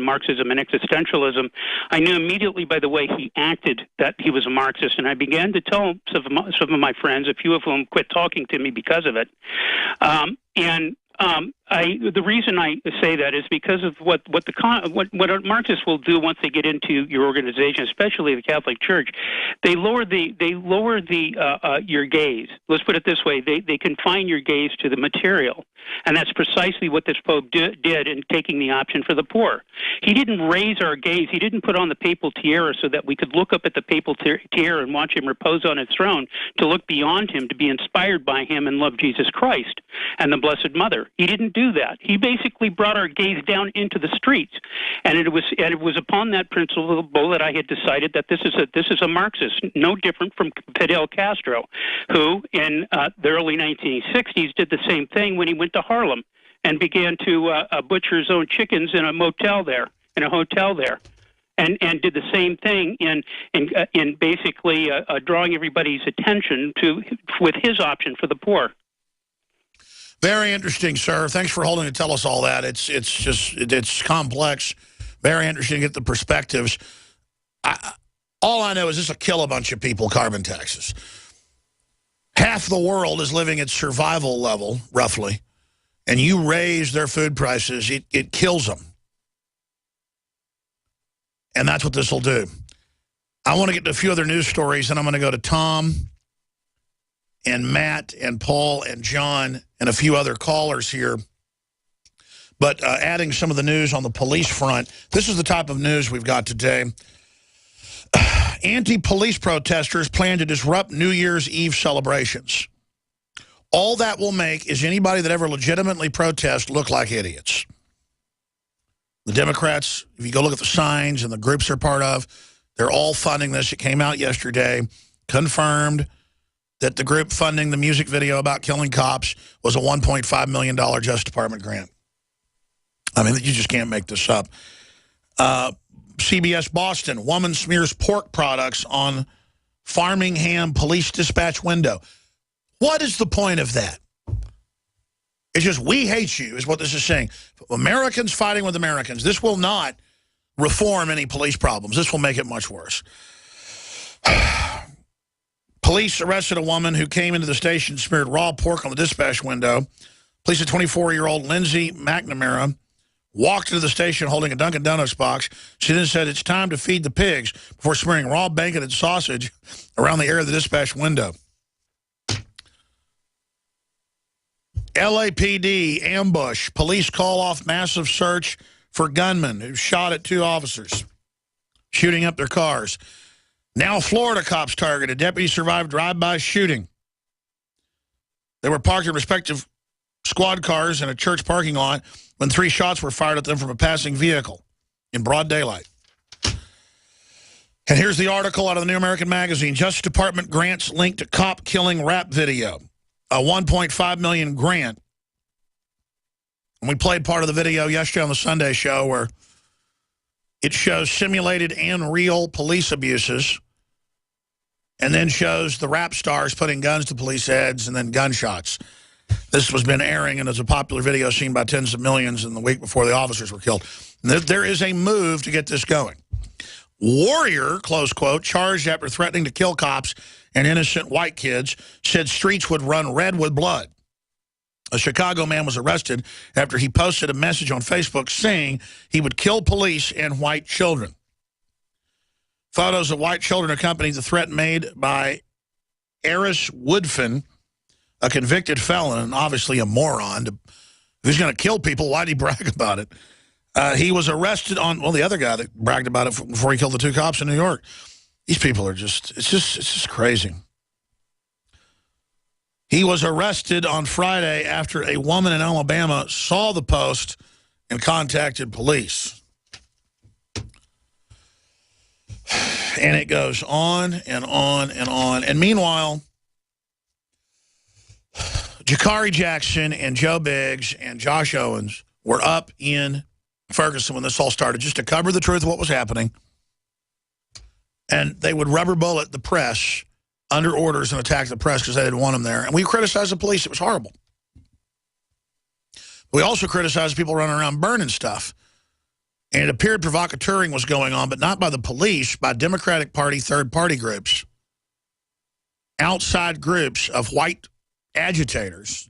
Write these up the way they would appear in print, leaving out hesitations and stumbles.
Marxism and existentialism, I knew immediately by the way he acted that he was a Marxist, and I began to tell some of my friends, a few of whom quit talking to me because of it. The reason I say that is because of what Marxists will do once they get into your organization, especially the Catholic Church. They lower your gaze. Let's put it this way: they confine your gaze to the material, and that's precisely what this Pope did in taking the option for the poor. He didn't raise our gaze. He didn't put on the papal tiara so that we could look up at the papal tiara and watch him repose on his throne, to look beyond him, to be inspired by him and love Jesus Christ and the Blessed Mother. He didn't do that. He basically brought our gaze down into the streets, and it was upon that principle that I had decided that this is a Marxist, no different from Fidel Castro, who in the early 1960s did the same thing when he went to Harlem and began to butcher his own chickens in a hotel there, and did the same thing in basically drawing everybody's attention with his option for the poor. Very interesting, sir. Thanks for holding to tell us all that. It's complex. Very interesting to get the perspectives. All I know is this will kill a bunch of people, carbon taxes. Half the world is living at survival level, roughly, and you raise their food prices, it kills them. And that's what this will do. I want to get to a few other news stories, and I'm going to go to Tom and Matt and Paul and John and a few other callers here. But adding some of the news on the police front, this is the type of news we've got today. Anti-police protesters plan to disrupt New Year's Eve celebrations. All that will make is anybody that ever legitimately protests look like idiots. The Democrats, if you go look at the signs and the groups they're part of, they're all funding this. It came out yesterday, confirmed that the group funding the music video about killing cops was a $1.5 million Justice Department grant. I mean, you just can't make this up. CBS Boston, woman smears pork products on Framingham police dispatch window. What is the point of that? It's just, we hate you, is what this is saying. Americans fighting with Americans. This will not reform any police problems. This will make it much worse. Police arrested a woman who came into the station, smeared raw pork on the dispatch window. Police said 24-year-old Lindsay McNamara walked into the station holding a Dunkin' Donuts box. She then said, "It's time to feed the pigs," before smearing raw bacon and sausage around the area of the dispatch window. LAPD ambush. Police call off massive search for gunmen who shot at 2 officers, shooting up their cars. Now Florida cops targeted. Deputies survived drive-by shooting. They were parked in respective squad cars in a church parking lot when 3 shots were fired at them from a passing vehicle in broad daylight. And here's the article out of the New American Magazine. Justice Department grants linked to cop killing rap video. A $1.5 million grant. And we played part of the video yesterday on the Sunday show where it shows simulated and real police abuses, and then shows the rap stars putting guns to police heads and then gunshots. This has been airing, and it's a popular video seen by tens of millions in the week before the officers were killed. There is a move to get this going. Warrior, close quote, charged after threatening to kill cops and innocent white kids, said streets would run red with blood. A Chicago man was arrested after he posted a message on Facebook saying he would kill police and white children. Photos of white children accompanied the threat made by Eris Woodfin, a convicted felon and obviously a moron. If he's going to kill people, why'd he brag about it? He was arrested on, well, the other guy that bragged about it before he killed the 2 cops in New York. These people are just, it's just crazy. He was arrested on Friday after a woman in Alabama saw the post and contacted police. And it goes on and on and on. And meanwhile, Jakari Jackson and Joe Biggs and Josh Owens were up in Ferguson when this all started, just to cover the truth of what was happening. And they would rubber bullet the press under orders and attack the press because they didn't want them there. And we criticized the police. It was horrible. We also criticized people running around burning stuff. And it appeared provocateuring was going on, but not by the police, by Democratic Party third-party groups, outside groups of white agitators.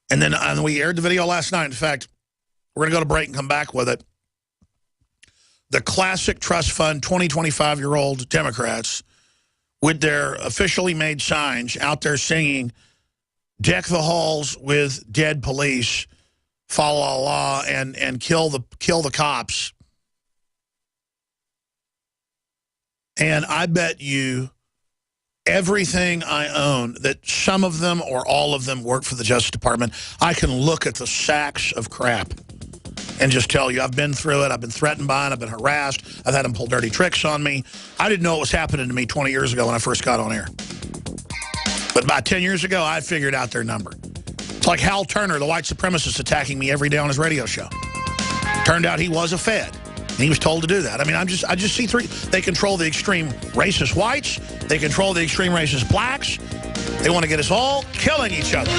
And then we aired the video last night. In fact, we're going to go to break and come back with it. The classic trust fund 20, 25-year-old Democrats with their officially made signs out there singing, "Deck the halls with dead police, follow Allah, and kill the cops." And I bet you everything I own that some of them or all of them work for the Justice Department. I can look at the sacks of crap and just tell you, I've been through it. I've been threatened by it. I've been harassed. I've had them pull dirty tricks on me. I didn't know what was happening to me 20 years ago when I first got on air. But about 10 years ago, I figured out their number. It's like Hal Turner, the white supremacist, attacking me every day on his radio show. Turned out he was a Fed. And he was told to do that. I mean, I just see three. They control the extreme racist whites. They control the extreme racist blacks. They want to get us all killing each other.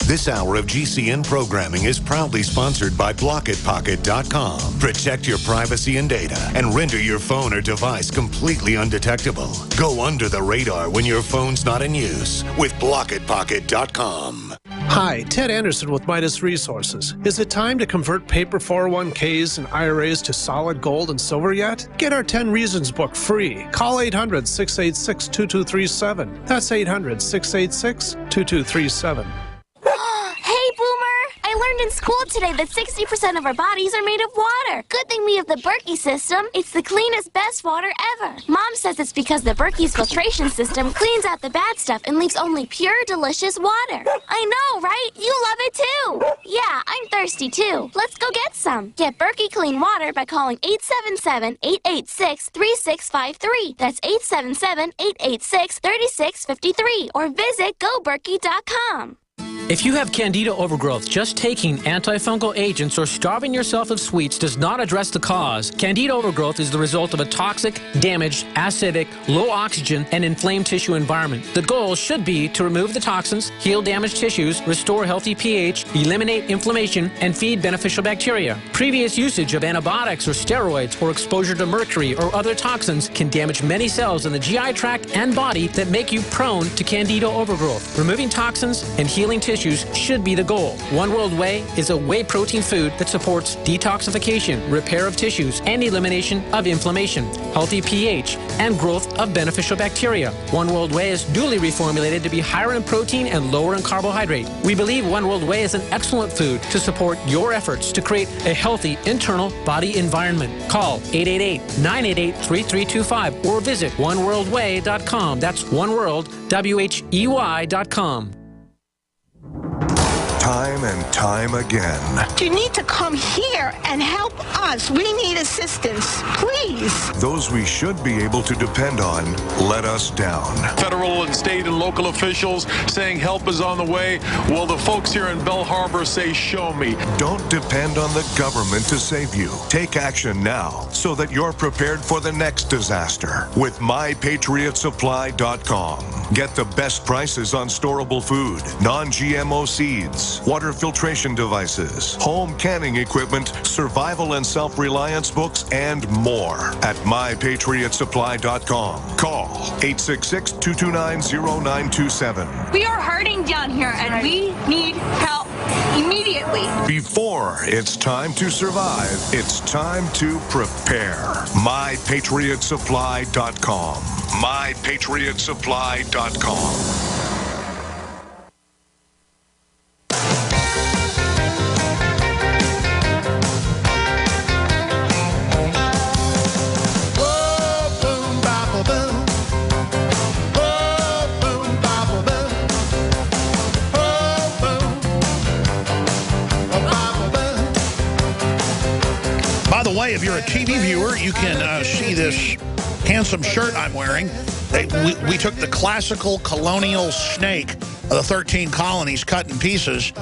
This hour of GCN programming is proudly sponsored by BlockitPocket.com. Protect your privacy and data and render your phone or device completely undetectable. Go under the radar when your phone's not in use with BlockitPocket.com. Hi, Ted Anderson with Midas Resources. Is it time to convert paper 401ks and IRAs to solid gold and silver yet? Get our 10 Reasons book free. Call 800-686-2237. That's 800-686-2237. Hey, Boomer! I learned in school today that 60% of our bodies are made of water. Good thing we have the Berkey system. It's the cleanest, best water ever. Mom says it's because the Berkey's filtration system cleans out the bad stuff and leaves only pure, delicious water. I know, right? You love it too. Yeah, I'm thirsty too. Let's go get some. Get Berkey clean water by calling 877-886-3653. That's 877-886-3653. Or visit GoBerkey.com. If you have candida overgrowth, just taking antifungal agents or starving yourself of sweets does not address the cause. Candida overgrowth is the result of a toxic, damaged, acidic, low oxygen, and inflamed tissue environment. The goal should be to remove the toxins, heal damaged tissues, restore healthy pH, eliminate inflammation, and feed beneficial bacteria. Previous usage of antibiotics or steroids or exposure to mercury or other toxins can damage many cells in the GI tract and body that make you prone to candida overgrowth. Removing toxins and healing tissues should be the goal. One World Whey is a whey protein food that supports detoxification, repair of tissues, and elimination of inflammation, healthy pH, and growth of beneficial bacteria. One World Whey is newly reformulated to be higher in protein and lower in carbohydrate. We believe One World Whey is an excellent food to support your efforts to create a healthy internal body environment. Call 888-988-3325 or visit oneworldwhey.com. That's oneworld.com. Time and time again. You need to come here and help us. We need assistance, please. Those we should be able to depend on let us down. Federal and state and local officials saying help is on the way. Well, the folks here in Bell Harbor say, show me. Don't depend on the government to save you. Take action now so that you're prepared for the next disaster with MyPatriotSupply.com. Get the best prices on storable food, non-GMO seeds, water filtration devices, home canning equipment, survival and self-reliance books, and more at MyPatriotSupply.com. Call 866-229-0927. We are hurting down here, and we need help immediately. Before it's time to survive, it's time to prepare. MyPatriotSupply.com. MyPatriotSupply.com. By the way, if you're a TV viewer, you can see this handsome shirt I'm wearing. We took the classical colonial snake of the 13 colonies cut in pieces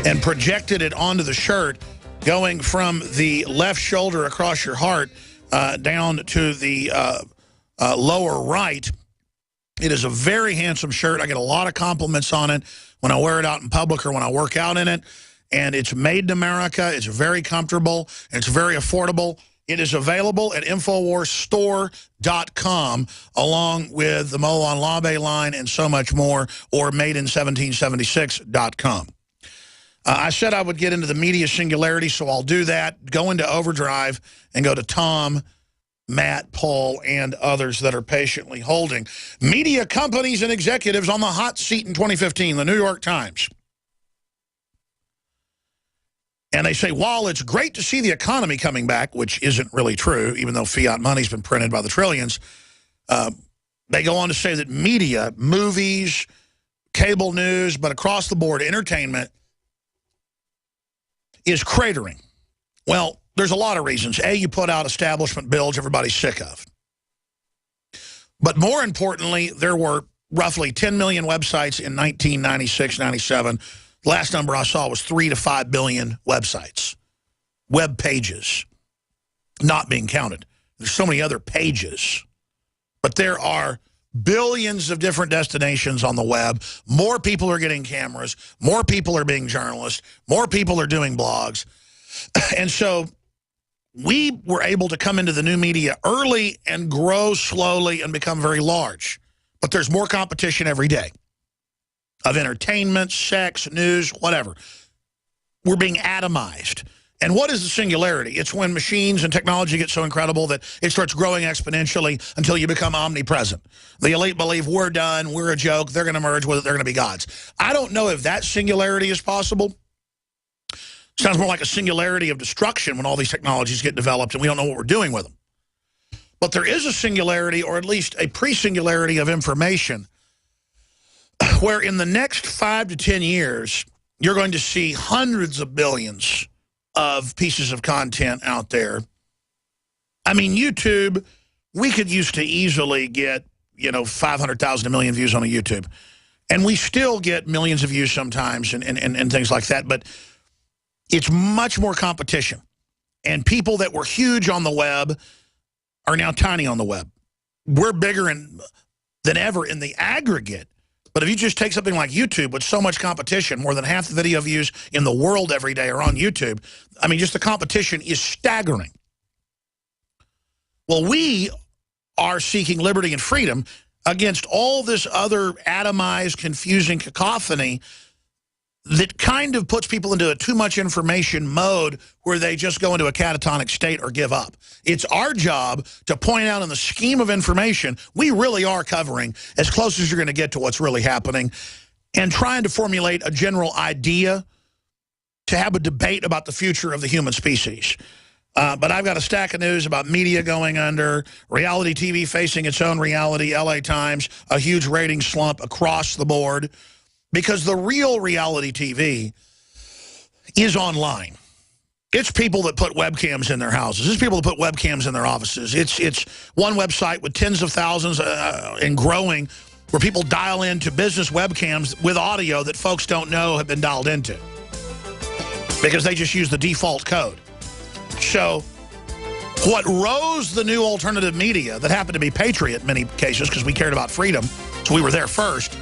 and projected it onto the shirt, going from the left shoulder across your heart down to the lower right. It is a very handsome shirt. I get a lot of compliments on it when I wear it out in public or when I work out in it. and it's made in America. It's very comfortable, and it's very affordable. It is available at InfoWarsStore.com, along with the Molon Labe line and so much more, or MadeIn1776.com. I said I would get into the media singularity, so I'll do that. Go into Overdrive and go to Tom, Matt, Paul, and others that are patiently holding. Media companies and executives on the hot seat in 2015, the New York Times. And they say, while it's great to see the economy coming back, which isn't really true, even though fiat money's been printed by the trillions, they go on to say that media, movies, cable news, but across the board, entertainment is cratering. Well, there's a lot of reasons. A, you put out establishment bills everybody's sick of. But more importantly, there were roughly 10 million websites in 1996, 97. The last number I saw was 3 to 5 billion websites, web pages, not being counted. There's so many other pages. But there are billions of different destinations on the web. More people are getting cameras. More people are being journalists. More people are doing blogs. And so we were able to come into the new media early and grow slowly and become very large. But there's more competition every day of entertainment, sex, news, whatever. We're being atomized. And what is the singularity? It's when machines and technology get so incredible that it starts growing exponentially until you become omnipresent. The elite believe we're done, we're a joke, they're going to merge with it, they're going to be gods. I don't know if that singularity is possible. Sounds more like a singularity of destruction when all these technologies get developed and we don't know what we're doing with them. But there is a singularity, or at least a pre-singularity of information, where in the next 5 to 10 years, you're going to see hundreds of billions of pieces of content out there. I mean, YouTube, we could used to easily get, 500,000 to a million views on a YouTube. And we still get millions of views sometimes and things like that. But it's much more competition. And people that were huge on the web are now tiny on the web. We're bigger than ever in the aggregate. But if you just take something like YouTube with so much competition, more than half the video views in the world every day are on YouTube. I mean, just the competition is staggering. Well, we are seeking liberty and freedom against all this other atomized, confusing cacophony that kind of puts people into a too much information mode where they just go into a catatonic state or give up. It's our job to point out in the scheme of information, we really are covering as close as you're going to get to what's really happening and trying to formulate a general idea to have a debate about the future of the human species. But I've got a stack of news about media going under, reality TV facing its own reality, LA Times, a huge rating slump across the board. Because the real reality TV is online. It's people that put webcams in their houses. It's people that put webcams in their offices. It's one website with tens of thousands and growing where people dial into business webcams with audio that folks don't know have been dialed into because they just use the default code. So what rose the new alternative media that happened to be Patriot in many cases because we cared about freedom, so we were there first,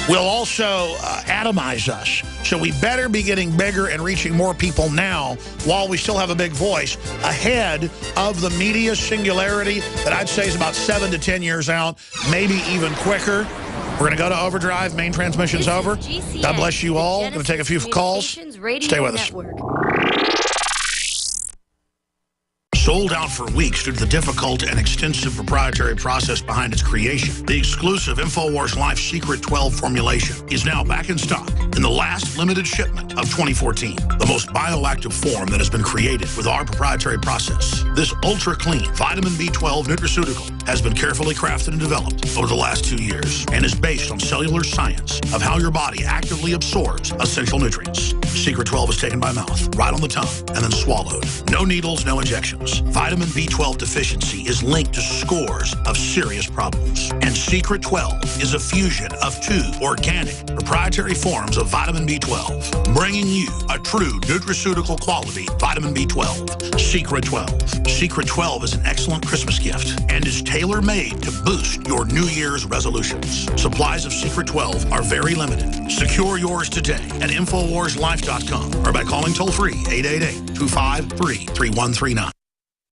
will also atomize us. So we better be getting bigger and reaching more people now while we still have a big voice ahead of the media singularity that I'd say is about 7 to 10 years out, maybe even quicker. We're going to go to Overdrive. Main transmission's over. God bless you all. Going to take a few calls. Stay with us. Sold out for weeks due to the difficult and extensive proprietary process behind its creation, the exclusive InfoWars Life Secret 12 formulation is now back in stock in the last limited shipment of 2014. The most bioactive form that has been created with our proprietary process. This ultra-clean vitamin B12 nutraceutical has been carefully crafted and developed over the last 2 years and is based on cellular science of how your body actively absorbs essential nutrients. Secret 12 is taken by mouth, right on the tongue, and then swallowed. No needles, no injections. Vitamin B12 deficiency is linked to scores of serious problems. And Secret 12 is a fusion of 2 organic proprietary forms of vitamin B12, bringing you a true nutraceutical quality vitamin B12. Secret 12. Secret 12 is an excellent Christmas gift and is tailor-made to boost your New Year's resolutions. Supplies of Secret 12 are very limited. Secure yours today at InfoWarsLife.com or by calling toll-free 888-253-3139.